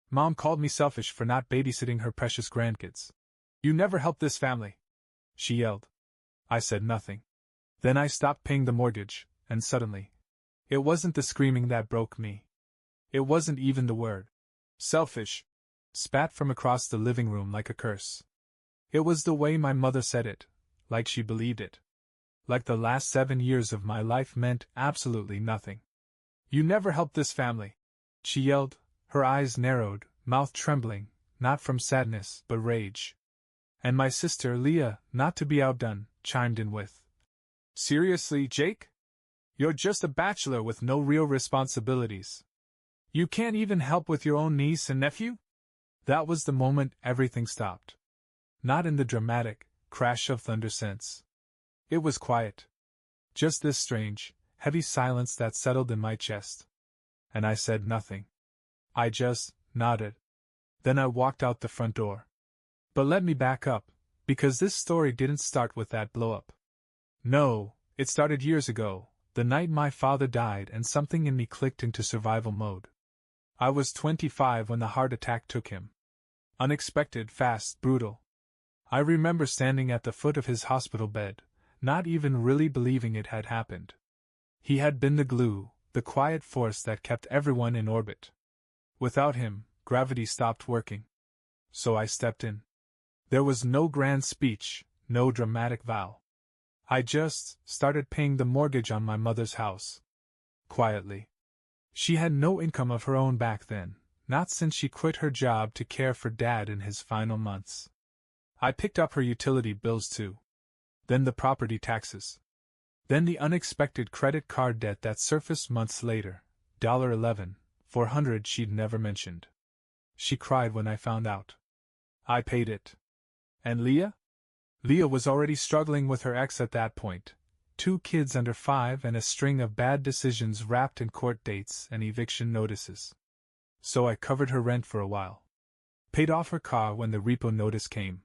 Mom called me selfish for not babysitting her precious grandkids. You never helped this family, she yelled. I said nothing. Then I stopped paying the mortgage, and suddenly, it wasn't the screaming that broke me. It wasn't even the word selfish spat from across the living room like a curse. It was the way my mother said it, like she believed it. Like the last 7 years of my life meant absolutely nothing. You never helped this family, she yelled, her eyes narrowed, mouth trembling, not from sadness but rage. And my sister Leah, not to be outdone, chimed in with, Seriously, Jake? You're just a bachelor with no real responsibilities. You can't even help with your own niece and nephew? That was the moment everything stopped. Not in the dramatic, crash of thunder sense. It was quiet. Just this strange, heavy silence that settled in my chest. And I said nothing. I just nodded. Then I walked out the front door. But let me back up, because this story didn't start with that blow-up. No, it started years ago, the night my father died and something in me clicked into survival mode. I was 25 when the heart attack took him. Unexpected, fast, brutal. I remember standing at the foot of his hospital bed, not even really believing it had happened. He had been the glue, the quiet force that kept everyone in orbit. Without him, gravity stopped working. So I stepped in. There was no grand speech, no dramatic vow. I just started paying the mortgage on my mother's house. Quietly. She had no income of her own back then, not since she quit her job to care for Dad in his final months. I picked up her utility bills too. Then the property taxes. Then the unexpected credit card debt that surfaced months later, $11,400 she'd never mentioned. She cried when I found out. I paid it. And Leah? Leah was already struggling with her ex at that point. 2 kids under 5 and a string of bad decisions wrapped in court dates and eviction notices. So I covered her rent for a while. Paid off her car when the repo notice came.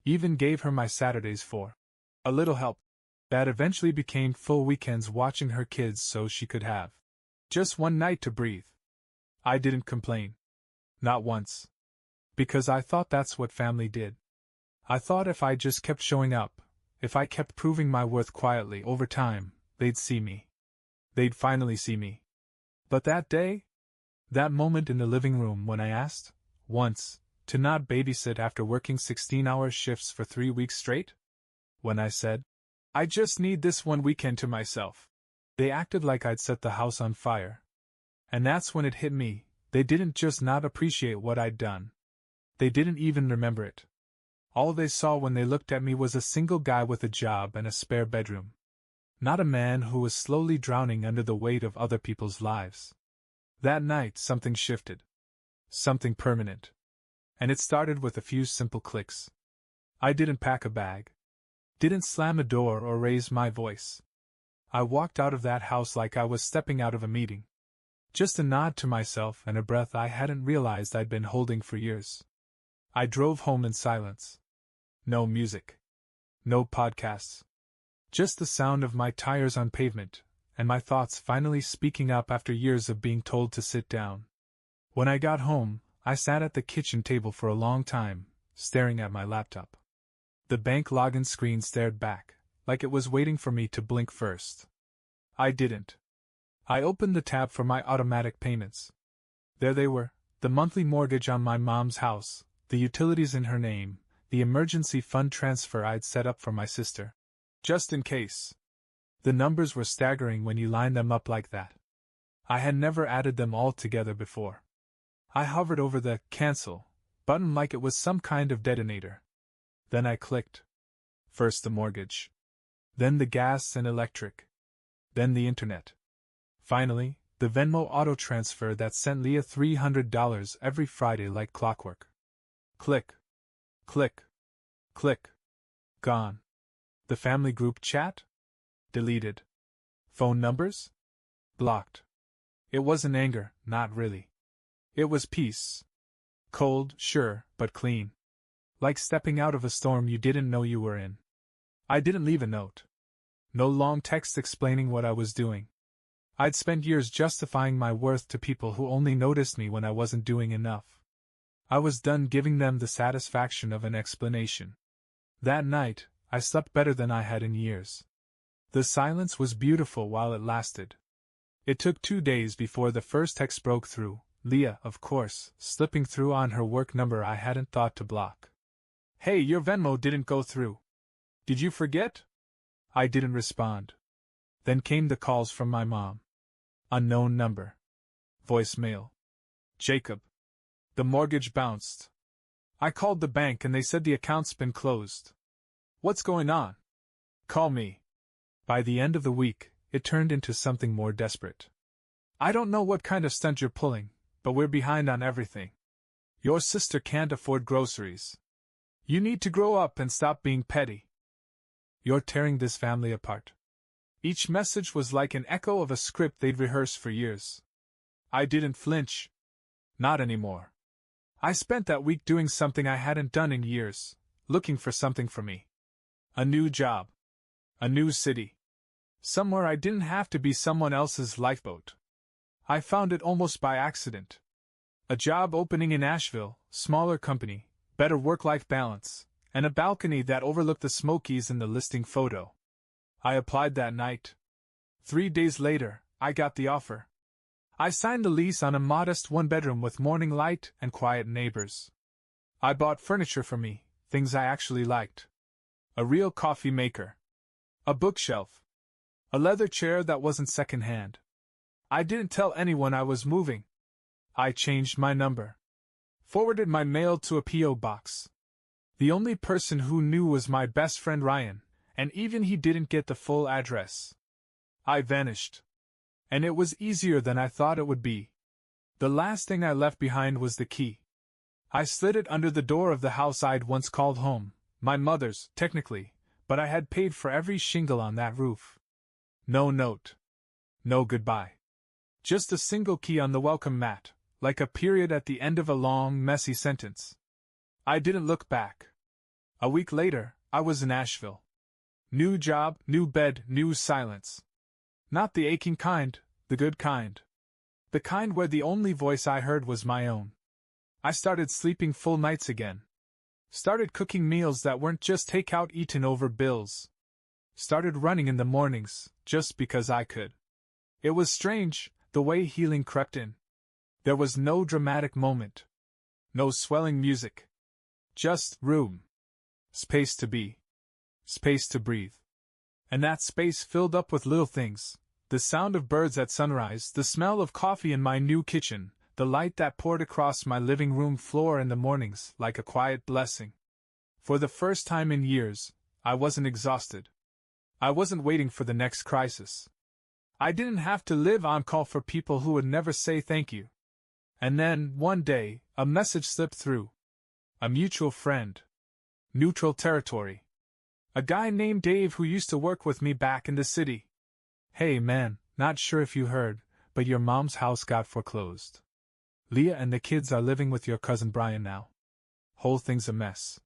Even gave her my Saturdays for a little help. That eventually became full weekends watching her kids so she could have just one night to breathe. I didn't complain. Not once. Because I thought that's what family did. I thought if I just kept showing up, if I kept proving my worth quietly over time, they'd see me. They'd finally see me. But that day? That moment in the living room when I asked, once, to not babysit after working 16-hour shifts for 3 weeks straight? When I said, I just need this one weekend to myself. They acted like I'd set the house on fire. And that's when it hit me, they didn't just not appreciate what I'd done. They didn't even remember it. All they saw when they looked at me was a single guy with a job and a spare bedroom. Not a man who was slowly drowning under the weight of other people's lives. That night something shifted. Something permanent. And it started with a few simple clicks. I didn't pack a bag. Didn't slam a door or raise my voice. I walked out of that house like I was stepping out of a meeting. Just a nod to myself and a breath I hadn't realized I'd been holding for years. I drove home in silence. No music. No podcasts. Just the sound of my tires on pavement, and my thoughts finally speaking up after years of being told to sit down. When I got home, I sat at the kitchen table for a long time, staring at my laptop. The bank login screen stared back, like it was waiting for me to blink first. I didn't. I opened the tab for my automatic payments. There they were, the monthly mortgage on my mom's house, the utilities in her name, the emergency fund transfer I'd set up for my sister. Just in case. The numbers were staggering when you line them up like that. I had never added them all together before. I hovered over the cancel button like it was some kind of detonator. Then I clicked. First the mortgage. Then the gas and electric. Then the internet. Finally, the Venmo auto transfer that sent Leah $300 every Friday like clockwork. Click. Click. Click. Gone. The family group chat? Deleted. Phone numbers? Blocked. It wasn't anger, not really. It was peace. Cold, sure, but clean. Like stepping out of a storm you didn't know you were in. I didn't leave a note. No long text explaining what I was doing. I'd spent years justifying my worth to people who only noticed me when I wasn't doing enough. I was done giving them the satisfaction of an explanation. That night, I slept better than I had in years. The silence was beautiful while it lasted. It took 2 days before the first text broke through, Leah, of course, slipping through on her work number I hadn't thought to block. "Hey, your Venmo didn't go through. Did you forget?" I didn't respond. Then came the calls from my mom. Unknown number. Voicemail. Jacob. The mortgage bounced. I called the bank and they said the account's been closed. What's going on? Call me. By the end of the week, it turned into something more desperate. I don't know what kind of stunt you're pulling, but we're behind on everything. Your sister can't afford groceries. You need to grow up and stop being petty. You're tearing this family apart. Each message was like an echo of a script they'd rehearsed for years. I didn't flinch. Not anymore. I spent that week doing something I hadn't done in years, looking for something for me. A new job. A new city. Somewhere I didn't have to be someone else's lifeboat. I found it almost by accident. A job opening in Asheville, smaller company, better work-life balance, and a balcony that overlooked the Smokies in the listing photo. I applied that night. 3 days later, I got the offer. I signed the lease on a modest one-bedroom with morning light and quiet neighbors. I bought furniture for me, things I actually liked. A real coffee maker. A bookshelf. A leather chair that wasn't second-hand. I didn't tell anyone I was moving. I changed my number. Forwarded my mail to a P.O. box. The only person who knew was my best friend Ryan, and even he didn't get the full address. I vanished. And it was easier than I thought it would be. The last thing I left behind was the key. I slid it under the door of the house I'd once called home, my mother's, technically, but I had paid for every shingle on that roof. No note. No goodbye. Just a single key on the welcome mat, like a period at the end of a long, messy sentence. I didn't look back. A week later, I was in Asheville. New job, new bed, new silence. Not the aching kind, the good kind. The kind where the only voice I heard was my own. I started sleeping full nights again. Started cooking meals that weren't just takeout eaten over bills. Started running in the mornings, just because I could. It was strange, the way healing crept in. There was no dramatic moment. No swelling music. Just room. Space to be. Space to breathe. And that space filled up with little things. The sound of birds at sunrise, the smell of coffee in my new kitchen, the light that poured across my living room floor in the mornings like a quiet blessing. For the first time in years, I wasn't exhausted. I wasn't waiting for the next crisis. I didn't have to live on call for people who would never say thank you. And then, one day, a message slipped through. A mutual friend. Neutral territory. A guy named Dave who used to work with me back in the city. "Hey man, not sure if you heard, but your mom's house got foreclosed. Leah and the kids are living with your cousin Brian now. Whole thing's a mess.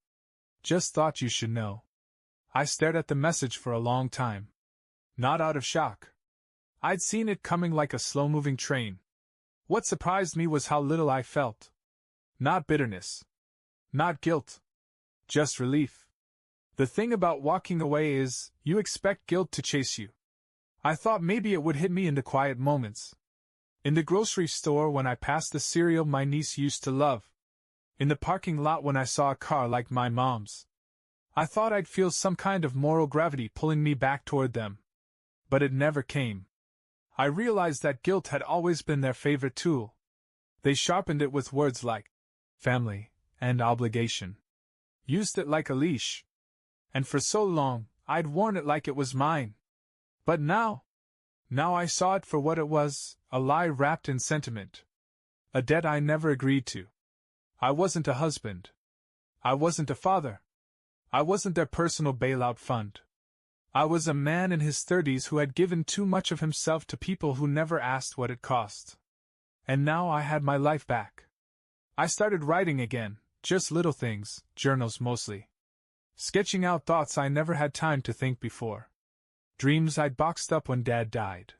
Just thought you should know." I stared at the message for a long time. Not out of shock. I'd seen it coming like a slow-moving train. What surprised me was how little I felt. Not bitterness. Not guilt. Just relief. The thing about walking away is, you expect guilt to chase you. I thought maybe it would hit me in the quiet moments. In the grocery store when I passed the cereal my niece used to love. In the parking lot when I saw a car like my mom's. I thought I'd feel some kind of moral gravity pulling me back toward them. But it never came. I realized that guilt had always been their favorite tool. They sharpened it with words like family and obligation. Used it like a leash. And for so long, I'd worn it like it was mine. But now I saw it for what it was, a lie wrapped in sentiment. A debt I never agreed to. I wasn't a husband. I wasn't a father. I wasn't their personal bailout fund. I was a man in his 30s who had given too much of himself to people who never asked what it cost. And now I had my life back. I started writing again, just little things, journals mostly. Sketching out thoughts I never had time to think before. Dreams I'd boxed up when Dad died.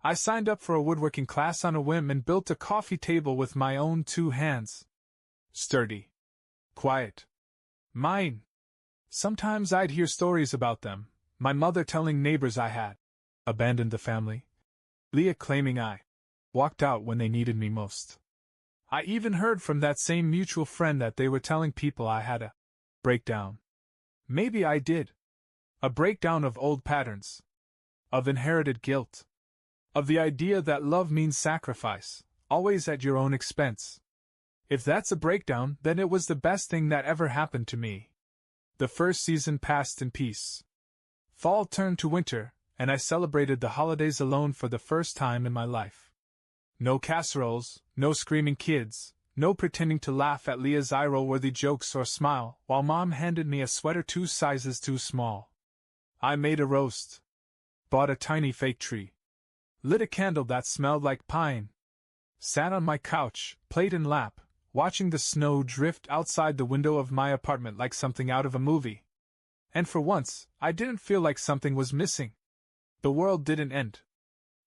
I signed up for a woodworking class on a whim and built a coffee table with my own 2 hands. Sturdy. Quiet. Mine. Sometimes I'd hear stories about them, my mother telling neighbors I had abandoned the family, Leah claiming I walked out when they needed me most. I even heard from that same mutual friend that they were telling people I had a breakdown. Maybe I did. A breakdown of old patterns. Of inherited guilt. Of the idea that love means sacrifice, always at your own expense. If that's a breakdown, then it was the best thing that ever happened to me. The first season passed in peace. Fall turned to winter, and I celebrated the holidays alone for the first time in my life. No casseroles, no screaming kids, no pretending to laugh at Leah's eye-roll-worthy jokes or smile while Mom handed me a sweater 2 sizes too small. I made a roast. Bought a tiny fake tree. Lit a candle that smelled like pine. Sat on my couch, plate in lap, watching the snow drift outside the window of my apartment like something out of a movie. And for once, I didn't feel like something was missing. The world didn't end.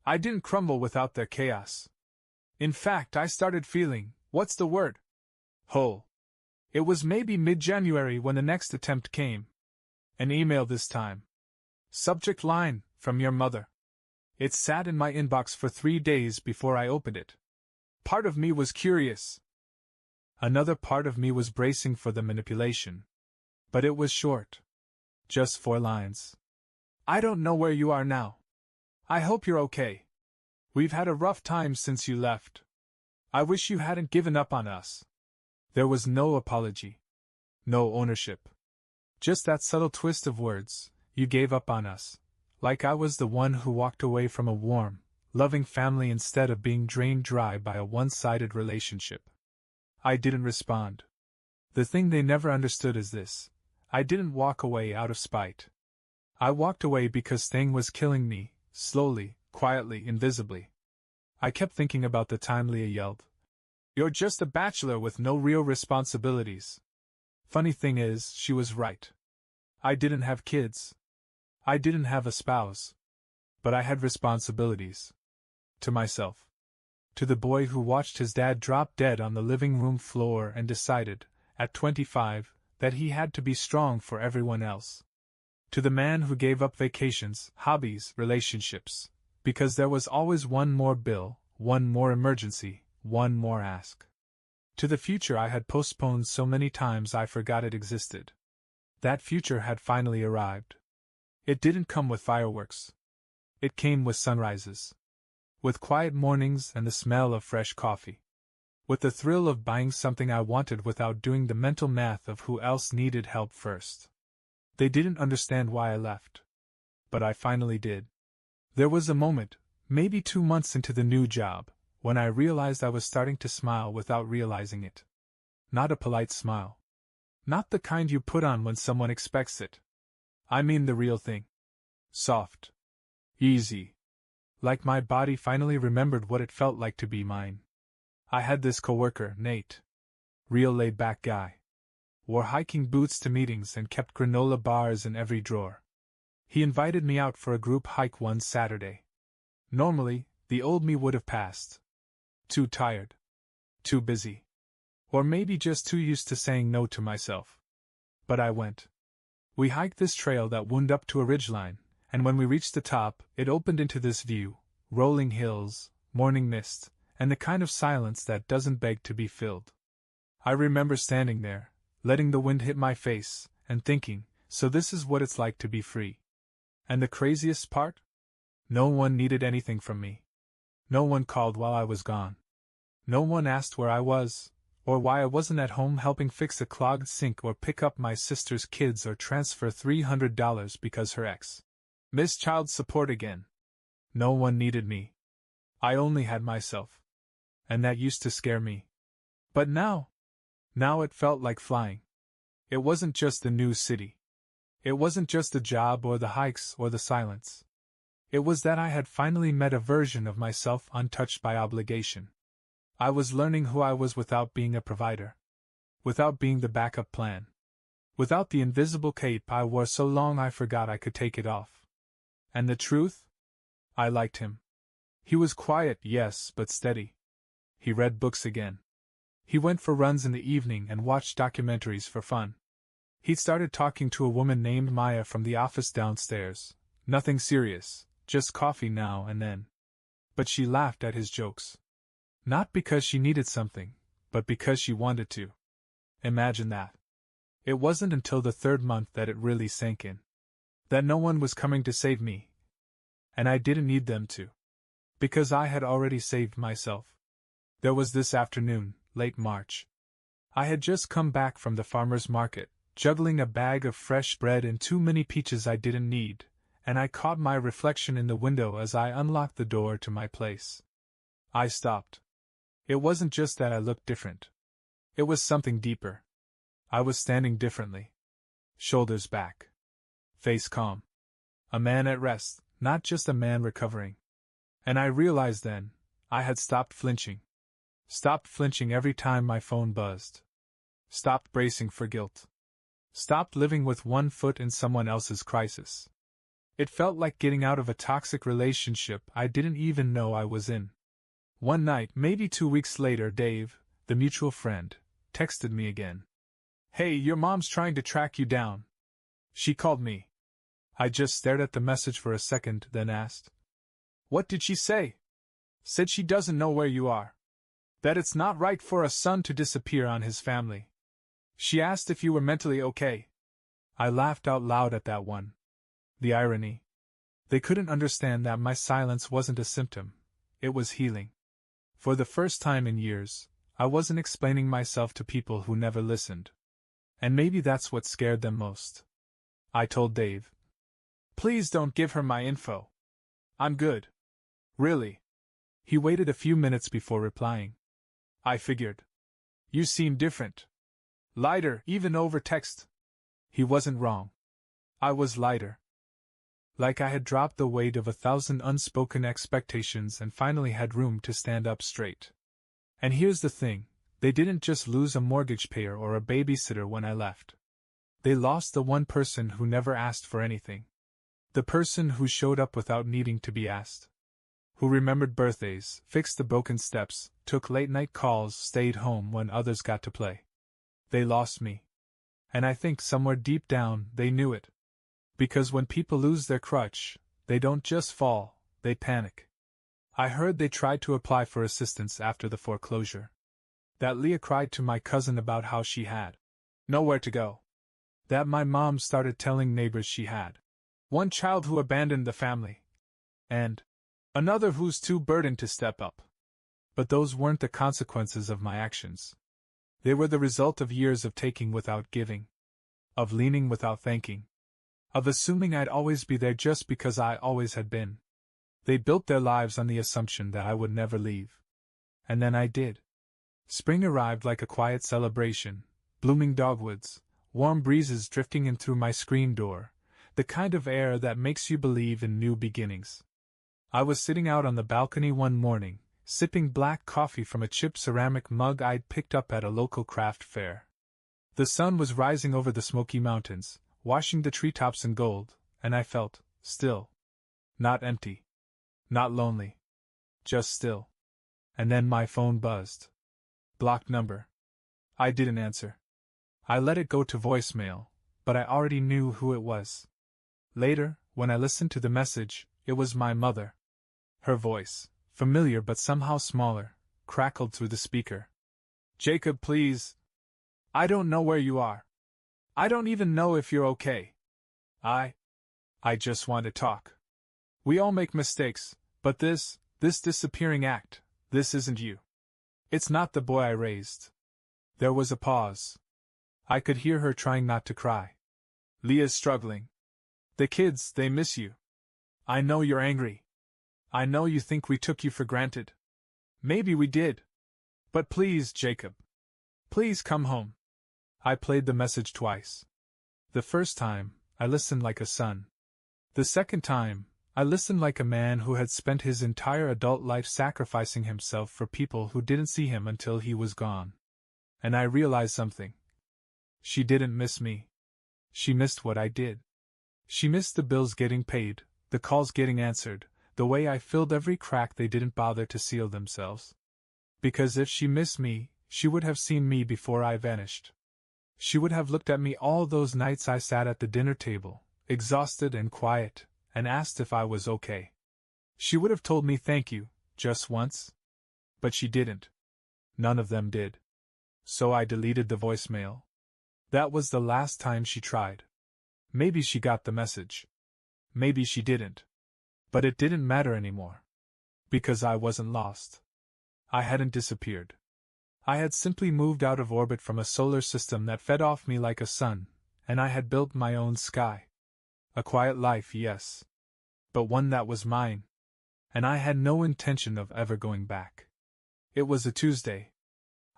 I didn't crumble without their chaos. In fact, I started feeling, what's the word? Whole. It was maybe mid-January when the next attempt came. An email this time. Subject line, from your mother. It sat in my inbox for 3 days before I opened it. Part of me was curious. Another part of me was bracing for the manipulation. But it was short. Just 4 lines. I don't know where you are now. I hope you're okay. We've had a rough time since you left. I wish you hadn't given up on us. There was no apology. No ownership. Just that subtle twist of words, you gave up on us. Like I was the one who walked away from a warm, loving family instead of being drained dry by a one-sided relationship. I didn't respond. The thing they never understood is this. I didn't walk away out of spite. I walked away because thing was killing me, slowly, quietly, invisibly. I kept thinking about the time Leah yelled, "You're just a bachelor with no real responsibilities." Funny thing is, she was right. I didn't have kids. I didn't have a spouse. But I had responsibilities. To myself. To the boy who watched his dad drop dead on the living room floor and decided, at 25, that he had to be strong for everyone else. To the man who gave up vacations, hobbies, relationships, because there was always one more bill, one more emergency, one more ask. To the future I had postponed so many times I forgot it existed. That future had finally arrived. It didn't come with fireworks. It came with sunrises. With quiet mornings and the smell of fresh coffee. With the thrill of buying something I wanted without doing the mental math of who else needed help first. They didn't understand why I left. But I finally did. There was a moment, maybe 2 months into the new job, when I realized I was starting to smile without realizing it. Not a polite smile. Not the kind you put on when someone expects it. I mean the real thing. Soft. Easy. Like my body finally remembered what it felt like to be mine. I had this coworker, Nate. Real laid-back guy. Wore hiking boots to meetings and kept granola bars in every drawer. He invited me out for a group hike one Saturday. Normally, the old me would have passed. Too tired. Too busy. Or maybe just too used to saying no to myself. But I went. We hiked this trail that wound up to a ridgeline, and when we reached the top, it opened into this view, rolling hills, morning mist, and the kind of silence that doesn't beg to be filled. I remember standing there, letting the wind hit my face, and thinking, so this is what it's like to be free. And the craziest part? No one needed anything from me. No one called while I was gone. No one asked where I was, or why I wasn't at home helping fix a clogged sink or pick up my sister's kids or transfer $300 because her ex missed child support again. No one needed me. I only had myself. And that used to scare me. But now it felt like flying. It wasn't just the new city. It wasn't just the job or the hikes or the silence. It was that I had finally met a version of myself untouched by obligation. I was learning who I was without being a provider. Without being the backup plan. Without the invisible cape I wore so long I forgot I could take it off. And the truth? I liked him. He was quiet, yes, but steady. He read books again. He went for runs in the evening and watched documentaries for fun. He'd started talking to a woman named Maya from the office downstairs. Nothing serious, just coffee now and then. But she laughed at his jokes. Not because she needed something, but because she wanted to. Imagine that. It wasn't until the third month that it really sank in. That no one was coming to save me. And I didn't need them to. Because I had already saved myself. There was this afternoon, late March. I had just come back from the farmer's market, juggling a bag of fresh bread and too many peaches I didn't need, and I caught my reflection in the window as I unlocked the door to my place. I stopped. It wasn't just that I looked different. It was something deeper. I was standing differently. Shoulders back. Face calm. A man at rest, not just a man recovering. And I realized then, I had stopped flinching. Stopped flinching every time my phone buzzed. Stopped bracing for guilt. Stopped living with one foot in someone else's crisis. It felt like getting out of a toxic relationship I didn't even know I was in. One night, maybe 2 weeks later, Dave, the mutual friend, texted me again. "Hey, your mom's trying to track you down." She called me. I just stared at the message for a second, then asked, "What did she say?" "Said she doesn't know where you are. That it's not right for a son to disappear on his family. She asked if you were mentally okay." I laughed out loud at that one. The irony. They couldn't understand that my silence wasn't a symptom, it was healing. For the first time in years, I wasn't explaining myself to people who never listened. And maybe that's what scared them most. I told Dave, "Please don't give her my info. I'm good. Really." He waited a few minutes before replying. I figured. "You seem different. Lighter, even over text." He wasn't wrong. I was lighter. Like I had dropped the weight of 1,000 unspoken expectations and finally had room to stand up straight. And here's the thing, they didn't just lose a mortgage payer or a babysitter when I left. They lost the one person who never asked for anything. The person who showed up without needing to be asked. Who remembered birthdays, fixed the broken steps, took late-night calls, stayed home when others got to play. They lost me. And I think somewhere deep down they knew it. Because when people lose their crutch, they don't just fall, they panic. I heard they tried to apply for assistance after the foreclosure. That Leah cried to my cousin about how she had nowhere to go. That my mom started telling neighbors she had one child who abandoned the family. And another who's too burdened to step up. But those weren't the consequences of my actions. They were the result of years of taking without giving. Of leaning without thanking. Of assuming I'd always be there just because I always had been. They built their lives on the assumption that I would never leave. And then I did. Spring arrived like a quiet celebration, blooming dogwoods, warm breezes drifting in through my screen door, the kind of air that makes you believe in new beginnings. I was sitting out on the balcony one morning, sipping black coffee from a chipped ceramic mug I'd picked up at a local craft fair. The sun was rising over the Smoky Mountains, washing the treetops in gold, and I felt still. Not empty. Not lonely. Just still. And then my phone buzzed. Blocked number. I didn't answer. I let it go to voicemail, but I already knew who it was. Later, when I listened to the message, it was my mother. Her voice, familiar but somehow smaller, crackled through the speaker. "Jacob, please. I don't know where you are. I don't even know if you're okay. I just want to talk. We all make mistakes, but this disappearing act, this isn't you. It's not the boy I raised." There was a pause. I could hear her trying not to cry. "Leah's struggling. The kids, they miss you. I know you're angry. I know you think we took you for granted. Maybe we did. But please, Jacob. Please come home." I played the message twice. The first time, I listened like a son. The second time, I listened like a man who had spent his entire adult life sacrificing himself for people who didn't see him until he was gone. And I realized something. She didn't miss me. She missed what I did. She missed the bills getting paid, the calls getting answered, the way I filled every crack they didn't bother to seal themselves. Because if she missed me, she would have seen me before I vanished. She would have looked at me all those nights I sat at the dinner table, exhausted and quiet, and asked if I was okay. She would have told me thank you, just once. But she didn't. None of them did. So I deleted the voicemail. That was the last time she tried. Maybe she got the message. Maybe she didn't. But it didn't matter anymore. Because I wasn't lost. I hadn't disappeared. I had simply moved out of orbit from a solar system that fed off me like a sun, and I had built my own sky. A quiet life, yes. But one that was mine. And I had no intention of ever going back. It was a Tuesday.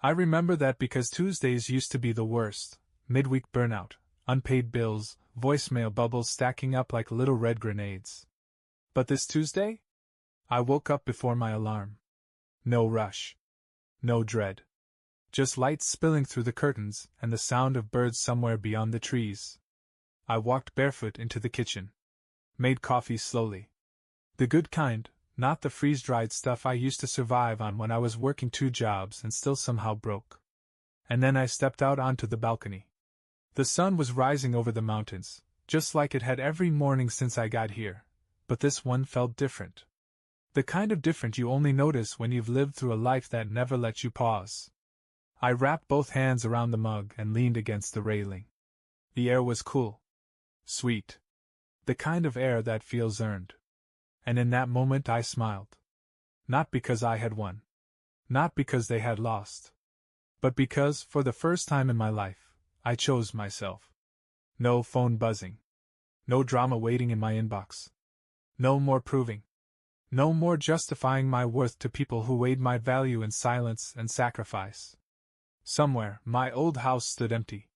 I remember that because Tuesdays used to be the worst: midweek burnout, unpaid bills, voicemail bubbles stacking up like little red grenades. But this Tuesday? I woke up before my alarm. No rush. No dread. Just light spilling through the curtains and the sound of birds somewhere beyond the trees. I walked barefoot into the kitchen. Made coffee slowly. The good kind, not the freeze-dried stuff I used to survive on when I was working 2 jobs and still somehow broke. And then I stepped out onto the balcony. The sun was rising over the mountains, just like it had every morning since I got here, but this one felt different. The kind of different you only notice when you've lived through a life that never lets you pause. I wrapped both hands around the mug and leaned against the railing. The air was cool. Sweet. The kind of air that feels earned. And in that moment I smiled. Not because I had won. Not because they had lost. But because, for the first time in my life, I chose myself. No phone buzzing. No drama waiting in my inbox. No more proving. No more justifying my worth to people who weighed my value in silence and sacrifice. Somewhere, my old house stood empty.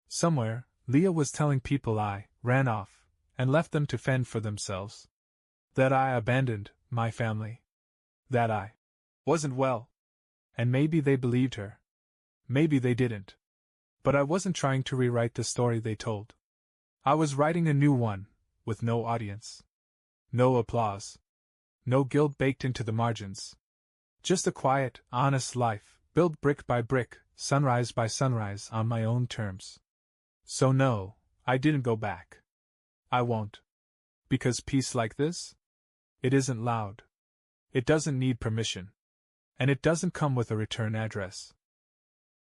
Somewhere, Leah was telling people I ran off and left them to fend for themselves. That I abandoned my family. That I wasn't well. And maybe they believed her. Maybe they didn't. But I wasn't trying to rewrite the story they told. I was writing a new one, with no audience. No applause. No guilt baked into the margins. Just a quiet, honest life, built brick by brick, sunrise by sunrise, on my own terms. So no, I didn't go back. I won't. Because peace like this? It isn't loud. It doesn't need permission. And it doesn't come with a return address.